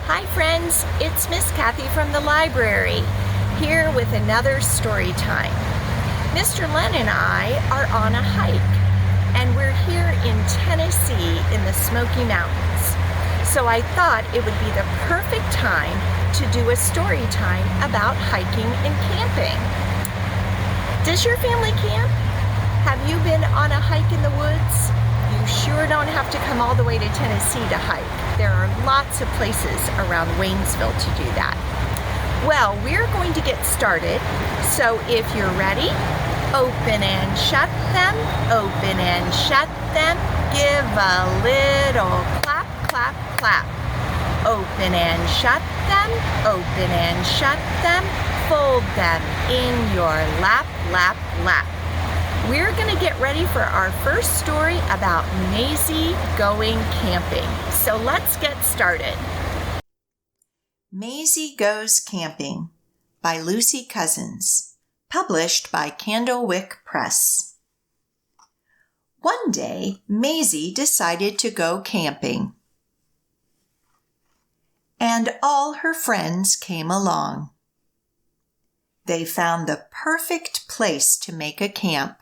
Hi friends, it's Miss Cathy from the library, here with another story time. Mr. Len and I are on a hike, and we're here in Tennessee in the Smoky Mountains. So I thought it would be the perfect time to do a story time about hiking and camping. Does your family camp? Have you been on a hike in the woods? You sure don't have to come all the way to Tennessee to hike. There are lots of places around Waynesville to do that. Well, we're going to get started, so if you're ready, open and shut them, open and shut them, give a little clap, clap, clap. Open and shut them, open and shut them, fold them in your lap, lap, lap. We're going to get ready for our first story about Maisy going camping. So let's get started. Maisy Goes Camping by Lucy Cousins, published by Candlewick Press. One day, Maisy decided to go camping, and all her friends came along. They found the perfect place to make a camp.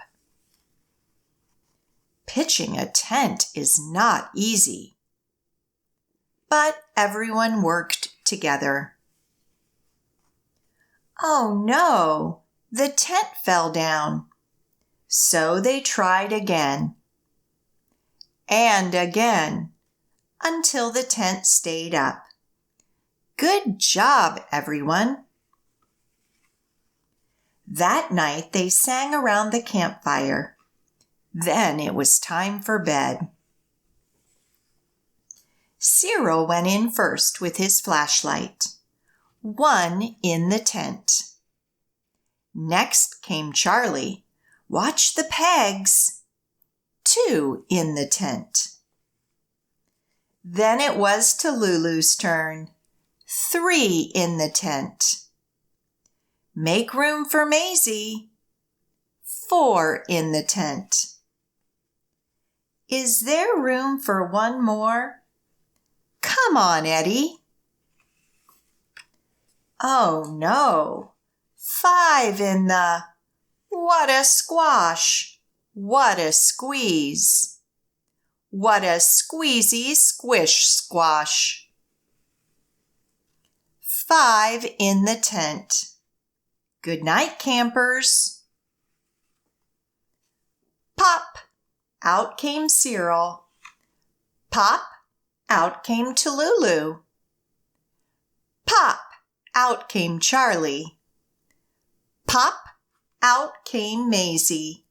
Pitching a tent is not easy, but everyone worked together. Oh no, the tent fell down. So they tried again and again until the tent stayed up. Good job, everyone. That night they sang around the campfire. Then it was time for bed. Cyril went in first with his flashlight. 1 in the tent. Next came Charlie. Watch the pegs. 2 in the tent. Then it was to Lulu's turn. 3 in the tent. Make room for Maisy. 4 in the tent. Is there room for one more? Come on, Eddie. Oh no, 5 in the... What a squash! What a squeeze! What a squeezy squish squash! 5 in the tent. Good night, campers. Pop! Out came Cyril. Pop! Out came Talulu. Pop! Out came Charlie. Pop! Out came Maisy.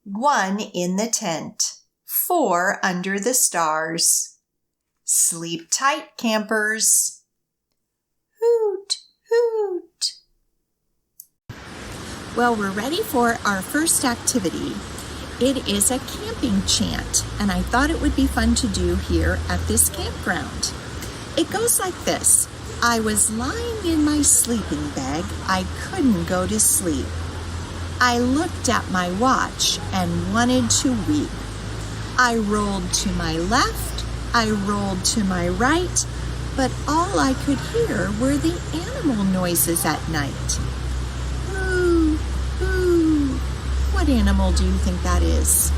1 in the tent. 4 under the stars. Sleep tight, campers. Hoot, hoot. Well, we're ready for our first activity. It is a camping chant, and I thought it would be fun to do here at this campground. It goes like this. I was lying in my sleeping bag. I couldn't go to sleep. I looked at my watch and wanted to weep. I rolled to my left. I rolled to my right, but all I could hear were the animal noises at night. Boo, boo. What animal do you think that is?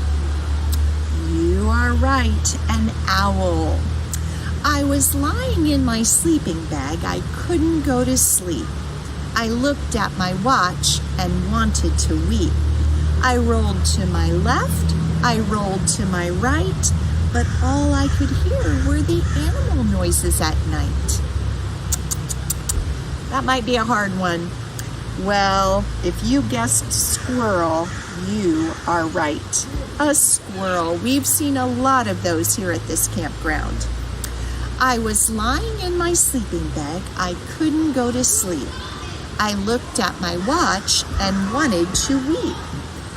You are right, an owl. I was lying in my sleeping bag. I couldn't go to sleep. I looked at my watch and wanted to weep. I rolled to my left. I rolled to my right, but all I could hear were the animal noises at night. That might be a hard one. Well, if you guessed squirrel, you are right. A squirrel. We've seen a lot of those here at this campground. I was lying in my sleeping bag. I couldn't go to sleep. I looked at my watch and wanted to weep.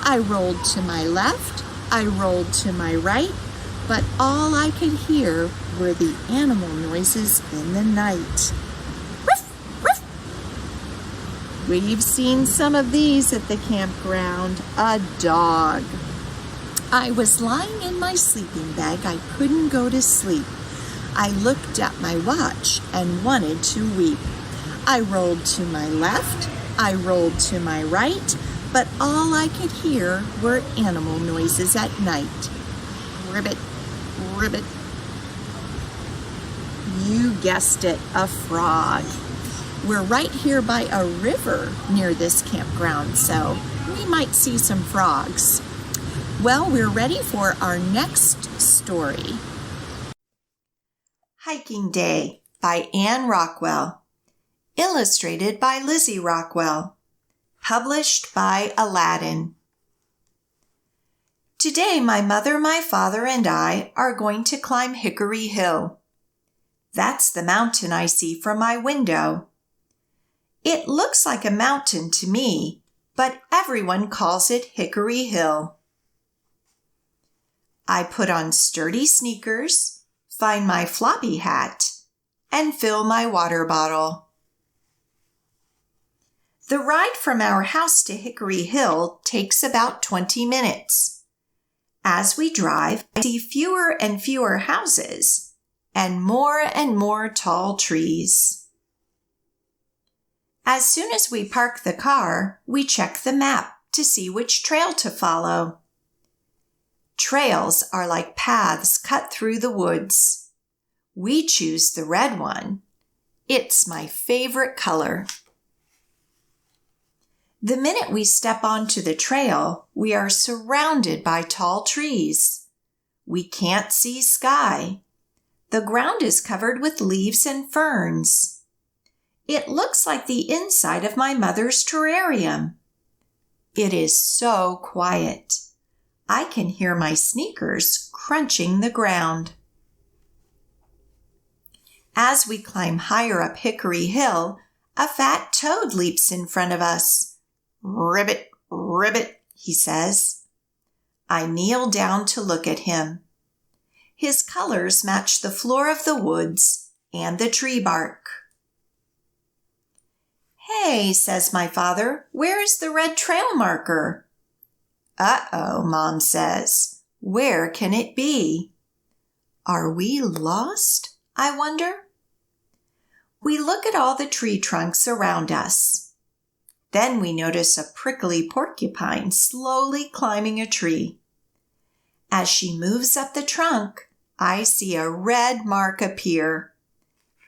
I rolled to my left. I rolled to my right, but all I could hear were the animal noises in the night. We've seen some of these at the campground. A dog. I was lying in my sleeping bag. I couldn't go to sleep. I looked at my watch and wanted to weep. I rolled to my left, I rolled to my right, but all I could hear were animal noises at night. Ribbit, ribbit. You guessed it, a frog. We're right here by a river near this campground, so we might see some frogs. Well, we're ready for our next story. Hiking Day by Anne Rockwell. Illustrated by Lizzy Rockwell. Published by Aladdin. Today, my mother, my father, and I are going to climb Hickory Hill. That's the mountain I see from my window. It looks like a mountain to me, but everyone calls it Hickory Hill. I put on sturdy sneakers, find my floppy hat, and fill my water bottle. The ride from our house to Hickory Hill takes about 20 minutes. As we drive, I see fewer and fewer houses and more tall trees. As soon as we park the car, we check the map to see which trail to follow. Trails are like paths cut through the woods. We choose the red one. It's my favorite color. The minute we step onto the trail, we are surrounded by tall trees. We can't see sky. The ground is covered with leaves and ferns. It looks like the inside of my mother's terrarium. It is so quiet. I can hear my sneakers crunching the ground. As we climb higher up Hickory Hill, a fat toad leaps in front of us. Ribbit, ribbit, he says. I kneel down to look at him. His colors match the floor of the woods and the tree bark. Hey, says my father, where's the red trail marker? Uh-oh, Mom says. Where can it be? Are we lost, I wonder? We look at all the tree trunks around us. Then we notice a prickly porcupine slowly climbing a tree. As she moves up the trunk, I see a red mark appear.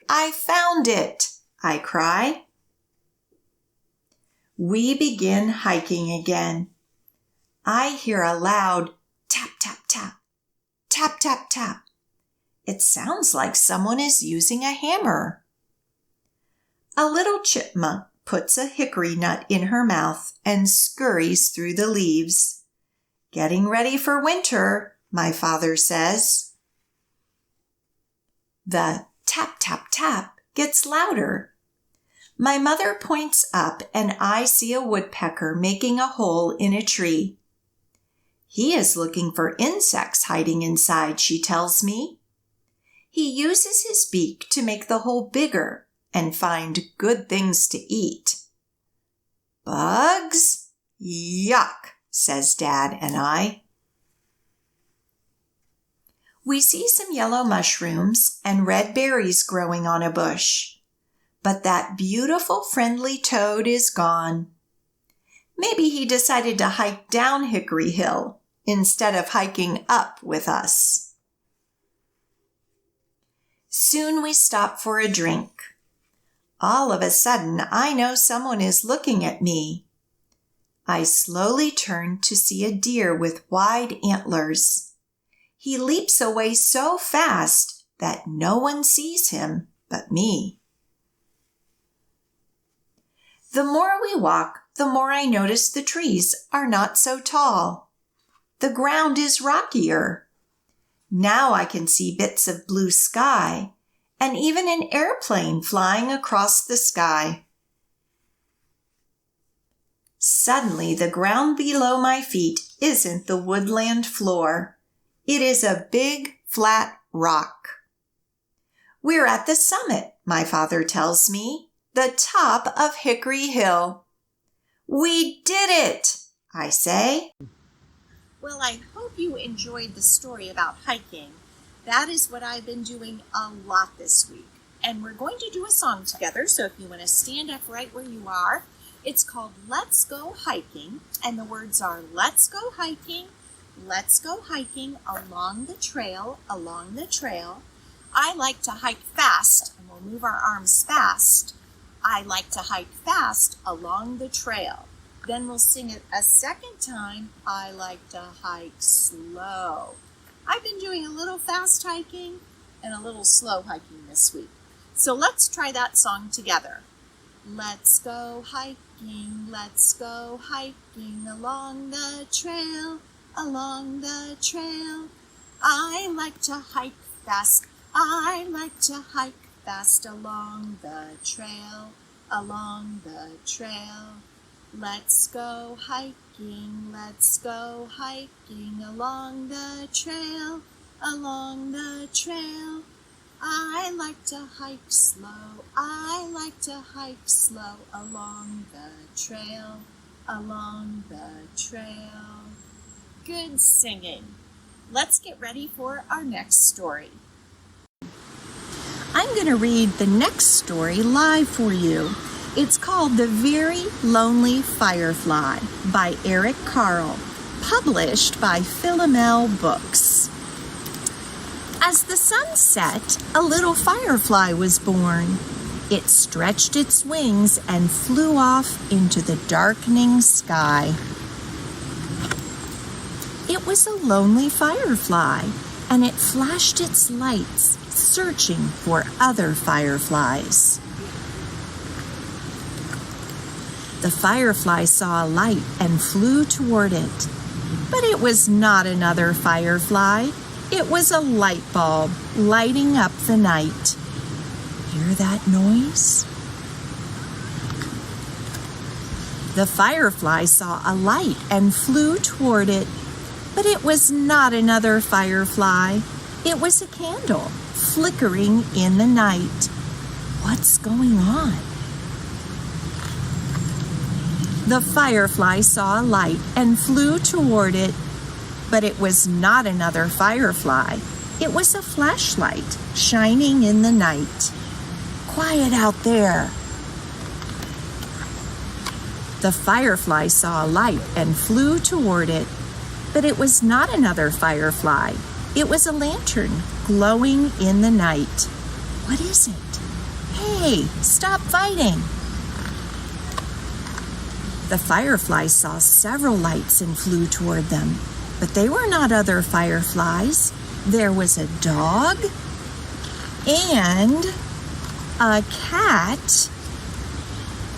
I found it, I cry. We begin hiking again. I hear a loud tap, tap, tap, tap, tap, tap. It sounds like someone is using a hammer. A little chipmunk puts a hickory nut in her mouth and scurries through the leaves. Getting ready for winter, my father says. The tap, tap, tap gets louder. My mother points up and I see a woodpecker making a hole in a tree. He is looking for insects hiding inside, she tells me. He uses his beak to make the hole bigger and find good things to eat. Bugs? Yuck, says Dad and I. We see some yellow mushrooms and red berries growing on a bush. But that beautiful friendly toad is gone. Maybe he decided to hike down Hickory Hill instead of hiking up with us. Soon we stop for a drink. All of a sudden, I know someone is looking at me. I slowly turn to see a deer with wide antlers. He leaps away so fast that no one sees him but me. The more we walk, the more I notice the trees are not so tall. The ground is rockier. Now I can see bits of blue sky and even an airplane flying across the sky. Suddenly, the ground below my feet isn't the woodland floor. It is a big, flat rock. We're at the summit, my father tells me, the top of Hickory Hill. We did it, I say. Well, I hope you enjoyed the story about hiking. That is what I've been doing a lot this week. And we're going to do a song together, so if you want to stand up right where you are, it's called Let's Go Hiking, and the words are let's go hiking along the trail, along the trail. I like to hike fast, and we'll move our arms fast. I like to hike fast along the trail. Then we'll sing it a second time. I like to hike slow. I've been doing a little fast hiking and a little slow hiking this week. So let's try that song together. Let's go hiking along the trail, along the trail. I like to hike fast, I like to hike fast along the trail, along the trail. Let's go hiking along the trail, along the trail. I like to hike slow, I like to hike slow along the trail, along the trail. Good singing. Let's get ready for our next story. I'm going to read the next story live for you. It's called The Very Lonely Firefly by Eric Carle, published by Philomel Books. As the sun set, a little firefly was born. It stretched its wings and flew off into the darkening sky. It was a lonely firefly, and it flashed its lights, searching for other fireflies. The firefly saw a light and flew toward it, but it was not another firefly. It was a light bulb lighting up the night. Hear that noise? The firefly saw a light and flew toward it, but it was not another firefly. It was a candle flickering in the night. What's going on? The firefly saw a light and flew toward it, but it was not another firefly. It was a flashlight shining in the night. Quiet out there. The firefly saw a light and flew toward it, but it was not another firefly. It was a lantern glowing in the night. What is it? Hey, stop fighting. The firefly saw several lights and flew toward them, but they were not other fireflies. There was a dog and a cat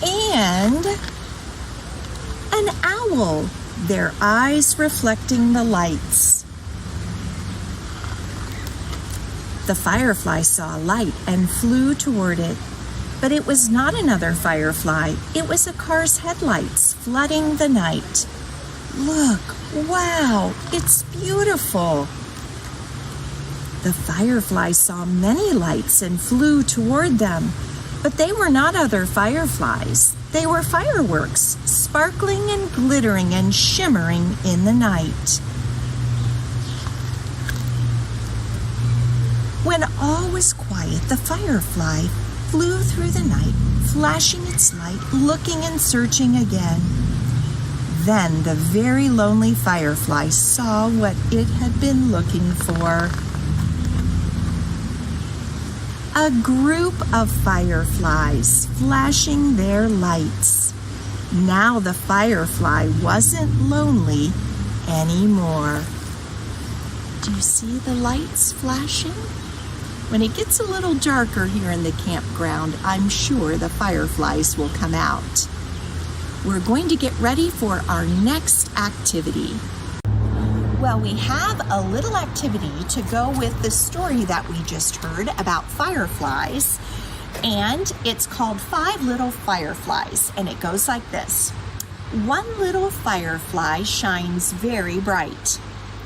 and an owl, their eyes reflecting the lights. The firefly saw a light and flew toward it, but it was not another firefly. It was a car's headlights flooding the night. Look, wow, it's beautiful. The firefly saw many lights and flew toward them, but they were not other fireflies. They were fireworks, sparkling and glittering and shimmering in the night. When all was quiet, the firefly flew through the night, flashing its light, looking and searching again. Then the very lonely firefly saw what it had been looking for. A group of fireflies flashing their lights. Now the firefly wasn't lonely anymore. Do you see the lights flashing? When it gets a little darker here in the campground, I'm sure the fireflies will come out. We're going to get ready for our next activity. Well, we have a little activity to go with the story that we just heard about fireflies, and it's called 5 Little Fireflies, and it goes like this. 1 little firefly shines very bright.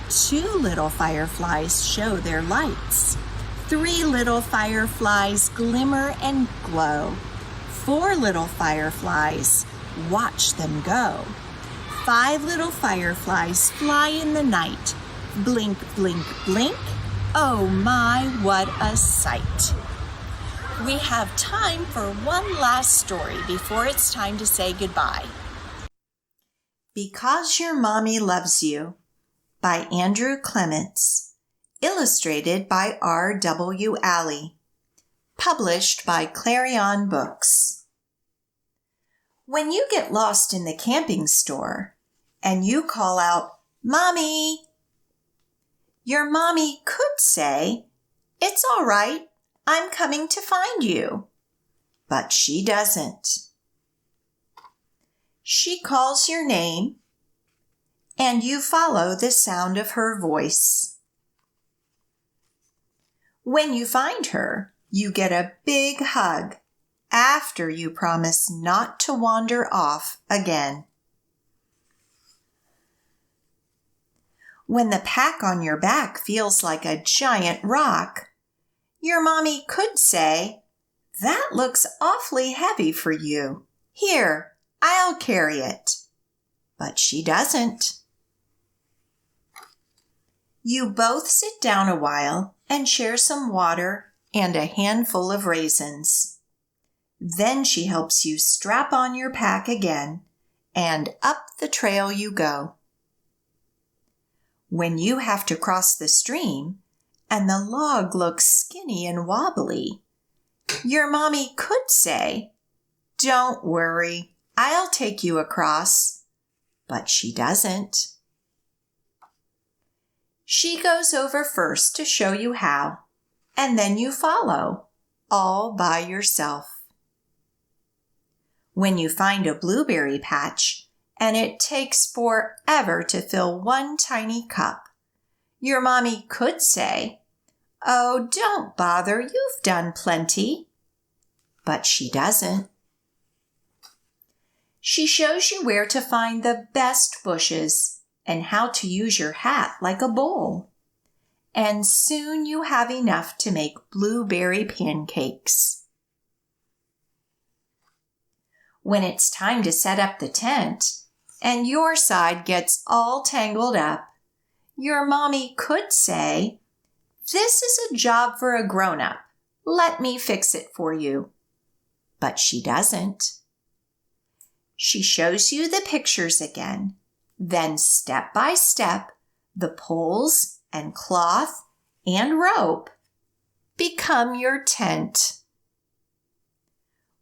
2 little fireflies show their lights. 3 little fireflies glimmer and glow. 4 little fireflies, watch them go. 5 little fireflies fly in the night. Blink, blink, blink. Oh my, what a sight. We have time for one last story before it's time to say goodbye. Because Your Mommy Loves You by Andrew Clements, illustrated by R.W. Alley, published by Clarion Books. When you get lost in the camping store and you call out, "Mommy," your mommy could say, "It's all right, I'm coming to find you." But she doesn't. She calls your name, and you follow the sound of her voice. When you find her, you get a big hug after you promise not to wander off again. When the pack on your back feels like a giant rock, your mommy could say, "That looks awfully heavy for you. Here, I'll carry it." But she doesn't. You both sit down a while and share some water and a handful of raisins. Then she helps you strap on your pack again, and up the trail you go. When you have to cross the stream and the log looks skinny and wobbly, your mommy could say, "Don't worry, I'll take you across." But she doesn't. She goes over first to show you how, and then you follow, all by yourself. When you find a blueberry patch and it takes forever to fill one tiny cup, your mommy could say, "Oh, don't bother, you've done plenty." But she doesn't. She shows you where to find the best bushes and how to use your hat like a bowl. And soon you have enough to make blueberry pancakes. When it's time to set up the tent and your side gets all tangled up, your mommy could say, "This is a job for a grown-up. Let me fix it for you." But she doesn't. She shows you the pictures again. Then step by step, the poles and cloth and rope become your tent.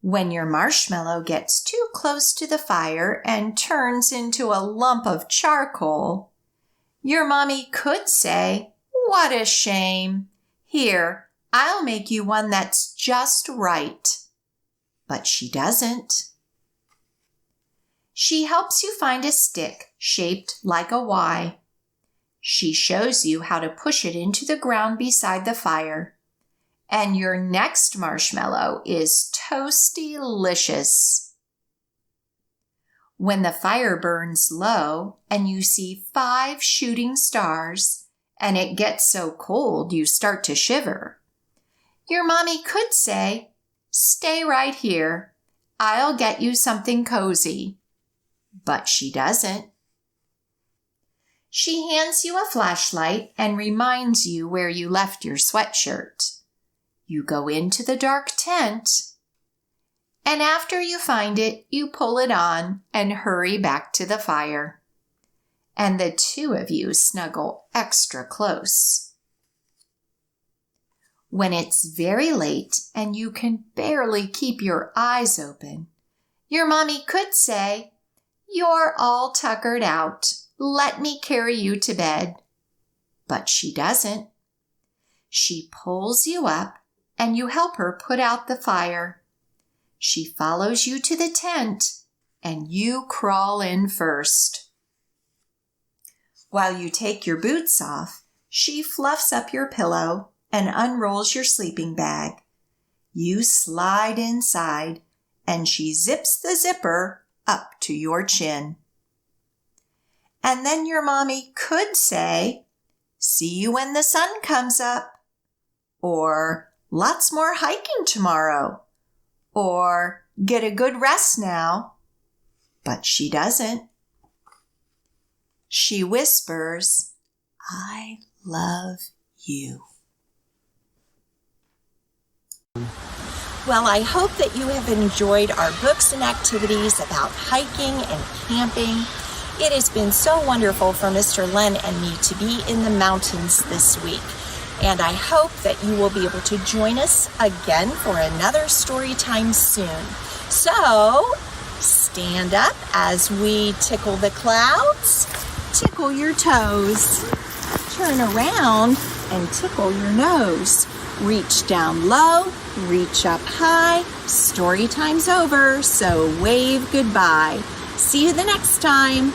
When your marshmallow gets too close to the fire and turns into a lump of charcoal, your mommy could say, "What a shame. Here, I'll make you one that's just right." But she doesn't. She helps you find a stick shaped like a Y. She shows you how to push it into the ground beside the fire. And your next marshmallow is toasty-licious. When the fire burns low and you see 5 shooting stars and it gets so cold you start to shiver, your mommy could say, "Stay right here. I'll get you something cozy." But she doesn't. She hands you a flashlight and reminds you where you left your sweatshirt. You go into the dark tent, and after you find it, you pull it on and hurry back to the fire. And the two of you snuggle extra close. When it's very late and you can barely keep your eyes open, your mommy could say, "You're all tuckered out. Let me carry you to bed." But she doesn't. She pulls you up and you help her put out the fire. She follows you to the tent and you crawl in first. While you take your boots off, she fluffs up your pillow and unrolls your sleeping bag. You slide inside and she zips the zipper up to your chin. And then your mommy could say, "See you when the sun comes up," or "Lots more hiking tomorrow," or "Get a good rest now." But she doesn't. She whispers, "I love you." Well, I hope that you have enjoyed our books and activities about hiking and camping. It has been so wonderful for Mr. Len and me to be in the mountains this week. And I hope that you will be able to join us again for another story time soon. So, stand up as we tickle the clouds, tickle your toes, turn around and tickle your nose. Reach down low, reach up high. Story time's over, so wave goodbye. See you the next time.